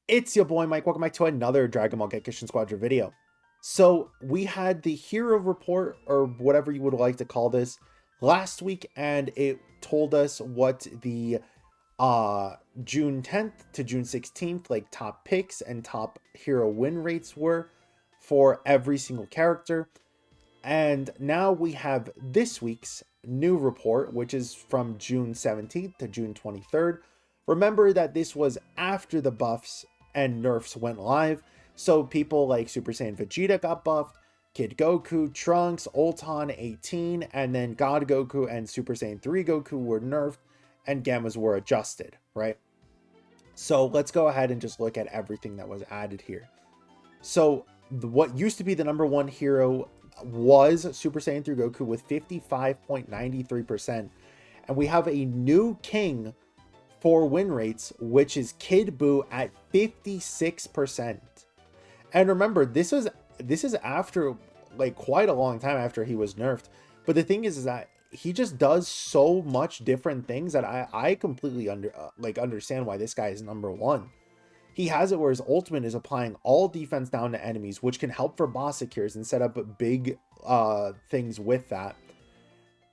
It's your boy Mike. Welcome back to another Dragon Ball Gekishin Squadra video. So we had the hero report, or whatever you would like to call this, last week, and it told us what the June 10th to June 16th like top picks and top hero win rates were for every single character. And now we have this week's new report, which is from June 17th to June 23rd. Remember that this was after the buffs and nerfs went live, so people like Super Saiyan Vegeta got buffed, Kid Goku, Trunks, Ulton 18, and then God Goku and Super Saiyan 3 Goku were nerfed and Gammas were adjusted, right? So let's go ahead and just look at everything that was added here. So what used to be the number one hero was Super Saiyan 3 Goku with 55.93%. And we have a new king for win rates, which is Kid Buu at 56%. And remember, this is after like quite a long time after he was nerfed. But the thing is that he just does so much different things that I completely understand why this guy is number one. He has it where his ultimate is applying all defense down to enemies, which can help for boss secures and set up big things with that.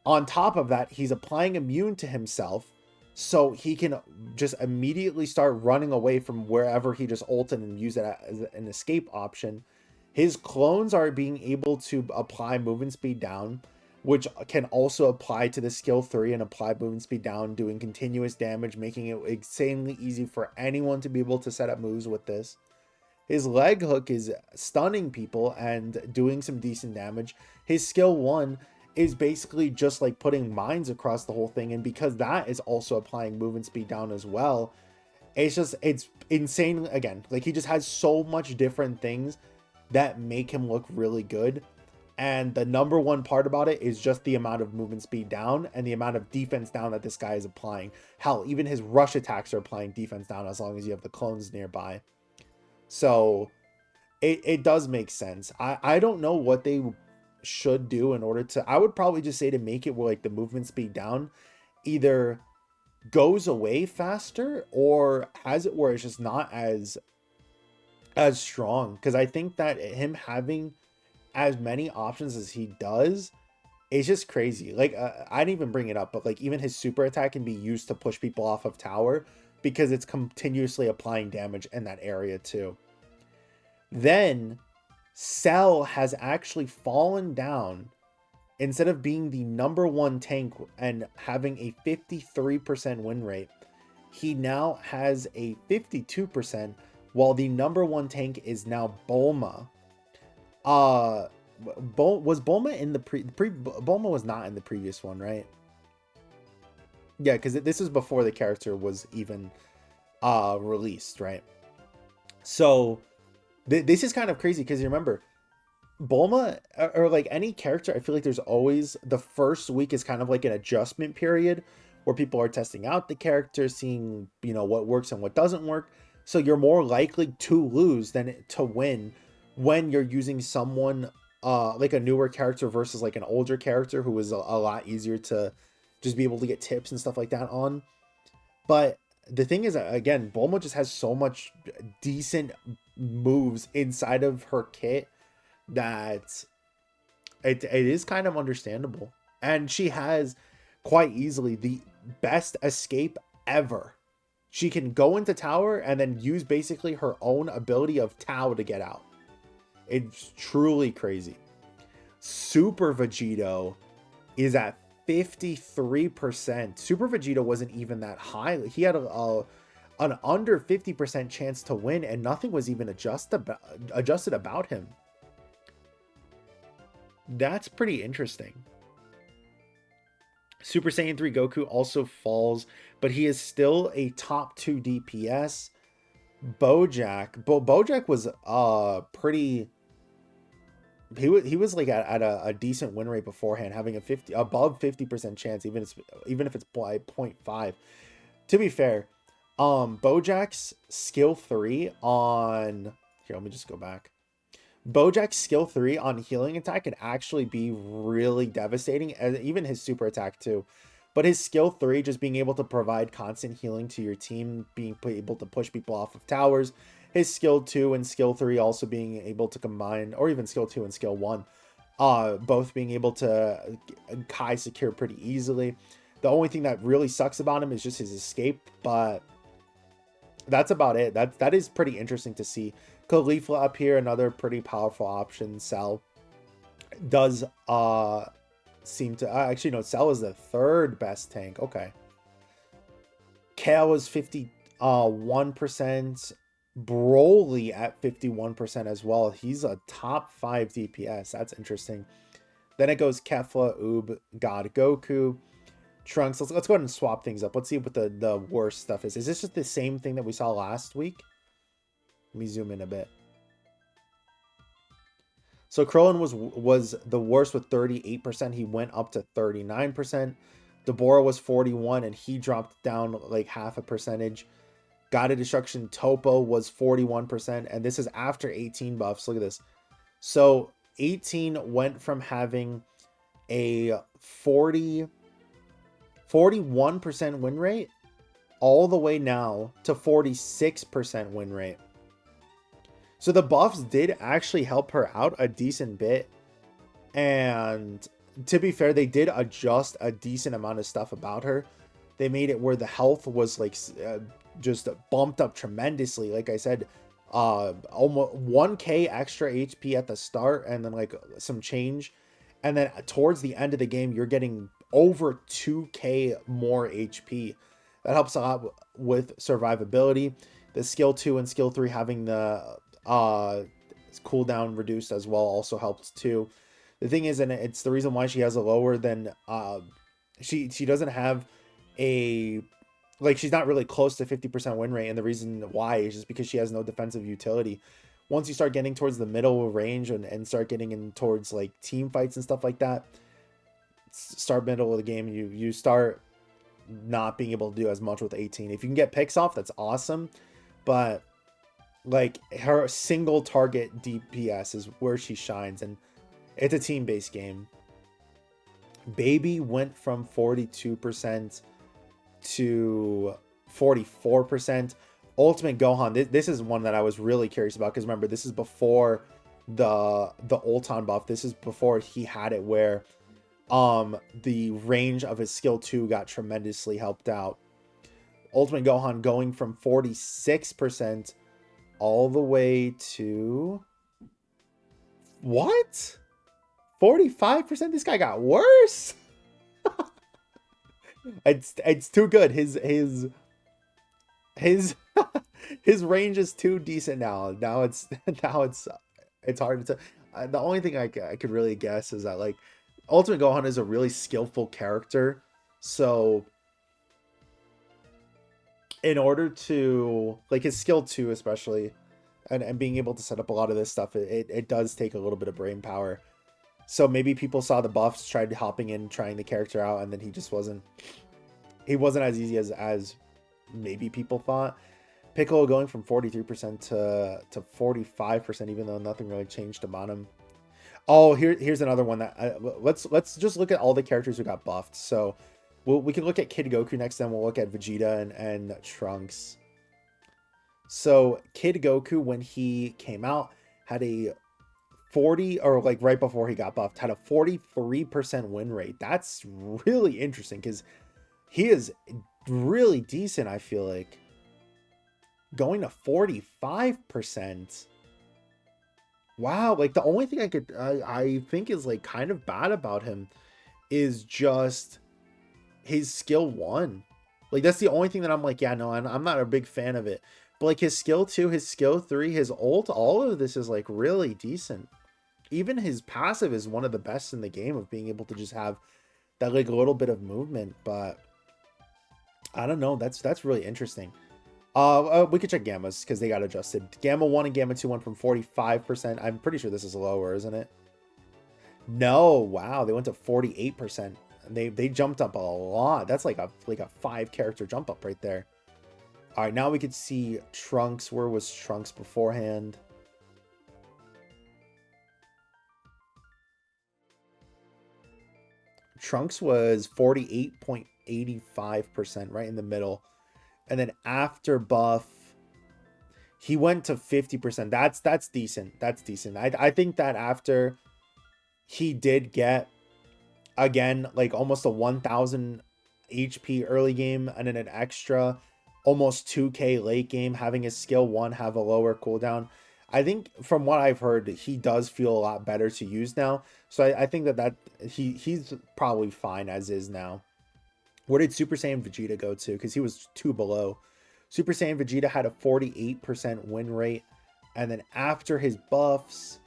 On top of that, he's applying immune to himself, so he can just immediately start running away from wherever he just ulted and use it as an escape option. His clones are being able to apply movement speed down, which can also apply to the skill 3 and apply movement speed down, doing continuous damage, making it insanely easy for anyone to be able to set up moves with this. His leg hook is stunning people and doing some decent damage. His skill 1 is basically just like putting mines across the whole thing, and because that is also applying movement speed down as well, it's insane. Again, like, he just has so much different things that make him look really good. And the number one part about it is just the amount of movement speed down and the amount of defense down that this guy is applying. Hell, even his rush attacks are applying defense down as long as you have the clones nearby. So it does make sense. I don't know what they should do in order to, I would probably just say to make it where like the movement speed down either goes away faster or has it where it's just not as strong, because I think that him having as many options as he does is just crazy. Like, I didn't even bring it up, but like even his super attack can be used to push people off of tower because it's continuously applying damage in that area too. Then Cell has actually fallen down. Instead of being the number one tank and having a 53% win rate, he now has a 52%, while the number one tank is now Bulma. Was Bulma in the Bulma was not in the previous one, right? Yeah, because this is before the character was even released, right? So this is kind of crazy because you remember Bulma, or like any character, I feel like there's always the first week is kind of like an adjustment period where people are testing out the character, seeing, you know, what works and what doesn't work. So you're more likely to lose than to win when you're using someone like a newer character versus like an older character who is a lot easier to just be able to get tips and stuff like that on. But the thing is, again, Bulma just has so much decent moves inside of her kit that it is kind of understandable. And she has quite easily the best escape ever. She can go into tower and then use basically her own ability of Tao to get out. It's truly crazy. Super Vegito is at 53%. Super Vegeta wasn't even that high. He had an under 50% chance to win, and nothing was even adjusted about him. That's pretty interesting. Super Saiyan 3 Goku also falls, but he is still a top 2 DPS. Bojack was pretty. He was like at a decent win rate beforehand, having a above 50% chance, even if it's by 0.5. To be fair, Bojack's skill 3 on here, let me just go back. Bojack's skill 3 on healing attack can actually be really devastating, and even his super attack too. But his skill 3, just being able to provide constant healing to your team, being able to push people off of towers, his skill 2 and skill 3 also being able to combine, or even skill 2 and skill 1, both being able to Kai secure pretty easily. The only thing that really sucks about him is just his escape, but that's about it. That is pretty interesting to see. Khalifa up here, another pretty powerful option. Cell does seem to actually no, Cell is the third best tank. Okay. Kale is 51%. Broly at 51% as well. He's a top 5 DPS. That's interesting. Then it goes Kefla, Oob, God Goku, Trunks. Let's go ahead and swap things up. Let's see what the worst stuff is. Is this just the same thing that we saw last week? Let me zoom in a bit. So Krillin was the worst with 38%. He went up to 39%. Deborah was 41 and he dropped down like half a percentage. God of Destruction Topo was 41%, and this is after 18 buffs. Look at this. So 18 went from having a 41% win rate all the way now to 46% win rate. So the buffs did actually help her out a decent bit. And to be fair, they did adjust a decent amount of stuff about her. They made it where the health was like just bumped up tremendously. Like I said, almost 1k extra HP at the start and then like some change. And then towards the end of the game, you're getting over 2k more HP. That helps a lot with survivability. The skill 2 and skill 3 having the cooldown reduced as well also helps too. The thing is, and it's the reason why she has a lower than she doesn't have a, like, she's not really close to 50% win rate, and the reason why is just because she has no defensive utility. Once you start getting towards the middle range and start getting in towards like team fights and stuff like that, start middle of the game, you start not being able to do as much with 18. If you can get picks off, that's awesome, but like her single target DPS is where she shines, and it's a team-based game. Baby went from 42% to 44%. Ultimate Gohan, this is one that I was really curious about, because remember, this is before the Ulton buff. This is before he had it where the range of his skill 2 got tremendously helped out. Ultimate Gohan going from 46% all the way to what? 45%? This guy got worse. It's too good. His his range is too decent now. Now it's hard to. The only thing I could really guess is that like Ultimate Gohan is a really skillful character, so in order to like his skill 2 especially, and being able to set up a lot of this stuff, it does take a little bit of brain power. So maybe people saw the buffs, tried hopping in, trying the character out, and then he just wasn't as easy as maybe people thought. Piccolo going from 43% to 45%, even though nothing really changed about him. Oh, here's another one that let's just look at all the characters who got buffed. So we can look at Kid Goku next, then we'll look at Vegeta and Trunks. So Kid Goku, when he came out, had a 40, or like right before he got buffed, had a 43% win rate. That's really interesting because he is really decent, I feel like. Going to 45%. Wow, like the only thing I think is like kind of bad about him is just his skill 1. Like that's the only thing that I'm like, yeah, no, I'm not a big fan of it. But like his skill 2, his skill 3, his ult, all of this is like really decent. Even his passive is one of the best in the game of being able to just have that like little bit of movement. But I don't know, that's really interesting. We could check gammas because they got adjusted. Gamma 1 and Gamma 2 went from 45%. I'm pretty sure this is lower, isn't it? No, wow, they went to 48%. They jumped up a lot. That's like a 5 character jump up right there. All right, now we could see Trunks. Where was Trunks beforehand? Trunks was 48.85%, right in the middle. And then after buff, He went to 50%. That's decent. That's decent. I think that after he did get, again, like almost a 1000 HP early game and then an extra almost 2k late game, having his skill 1 have a lower cooldown, I think from what I've heard, he does feel a lot better to use now. So I think that he's probably fine as is now. Where did Super Saiyan Vegeta go to? Because he was 2 below. Super Saiyan Vegeta had a 48% win rate. And then after his buffs,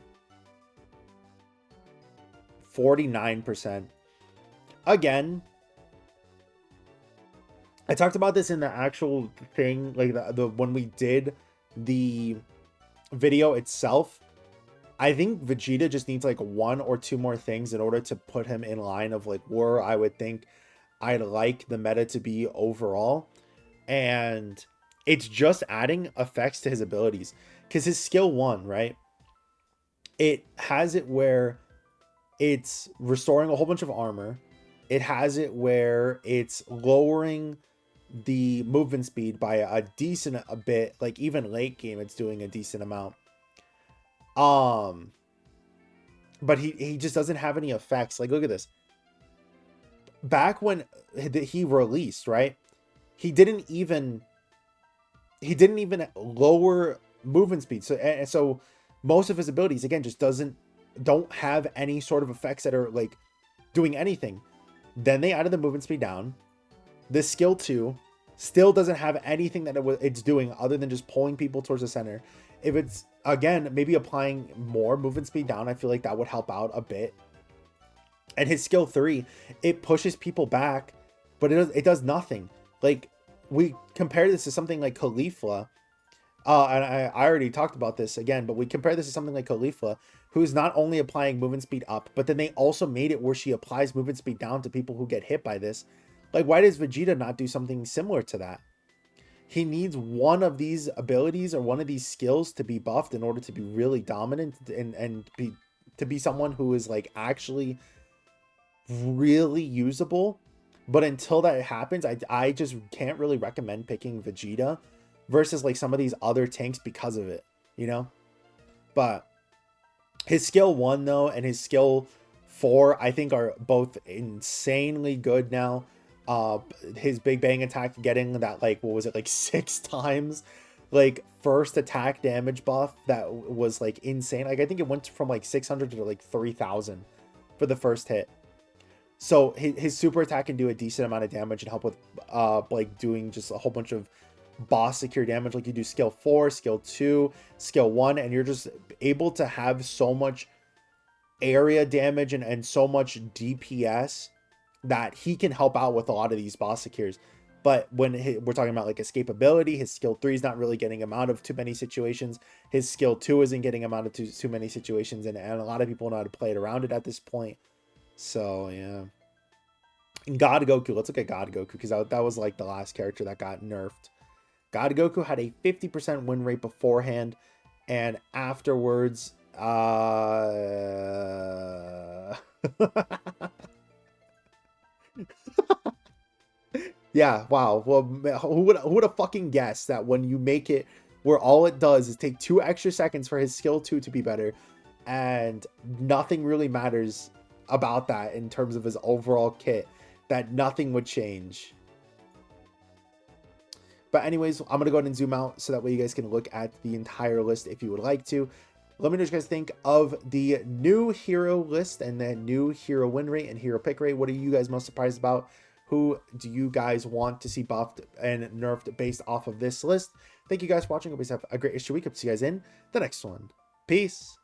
49%. Again, I talked about this in the actual thing, like the when we did the video itself. I think Vegeta just needs like 1 or 2 more things in order to put him in line of like where I would think I'd like the meta to be overall. And it's just adding effects to his abilities, because his skill 1, right, it has it where it's restoring a whole bunch of armor. It has it where it's lowering the movement speed by a decent a bit. Like even late game, it's doing a decent amount. But he just doesn't have any effects. Like, look at this. Back when he released, right, he didn't even lower movement speed. So most of his abilities, again, just don't have any sort of effects that are like doing anything. Then they added the movement speed down. This skill 2 still doesn't have anything that it's doing other than just pulling people towards the center. If it's, again, maybe applying more movement speed down, I feel like that would help out a bit. And his skill 3, it pushes people back, but it does nothing. Like, we compare this to something like Caulifla. And I already talked about this again, but we compare this to something like Caulifla, who's not only applying movement speed up, but then they also made it where she applies movement speed down to people who get hit by this. Like, why does Vegeta not do something similar to that? He needs one of these abilities or one of these skills to be buffed in order to be really dominant and to be someone who is like actually really usable. But until that happens, I just can't really recommend picking Vegeta versus like some of these other tanks because of it, you know? But his skill 1 though and his skill 4, I think, are both insanely good now. His Big Bang attack getting that, like, what was it, like 6 times like first attack damage buff, that was like insane. Like, I think it went from like 600 to like 3000 for the first hit. So his super attack can do a decent amount of damage and help with like doing just a whole bunch of boss secure damage. Like, you do skill 4, skill 2, skill 1, and you're just able to have so much area damage and so much DPS that he can help out with a lot of these boss secures. But when we're talking about like escapability, his skill 3 is not really getting him out of too many situations. His skill 2 isn't getting him out of too many situations, and a lot of people know how to play it around it at this point. So yeah. God Goku, let's look at God Goku, because that was like the last character that got nerfed. God Goku had a 50% win rate beforehand, and afterwards yeah, wow. Well, who would have fucking guessed that when you make it where all it does is take 2 extra seconds for his skill 2 to be better, and nothing really matters about that in terms of his overall kit, that nothing would change. But anyways, I'm going to go ahead and zoom out so that way you guys can look at the entire list if you would like to. Let me know what you guys think of the new hero list and the new hero win rate and hero pick rate. What are you guys most surprised about? Who do you guys want to see buffed and nerfed based off of this list? Thank you guys for watching. Hope you guys have a great issue week. Hope to see you guys in the next one. Peace.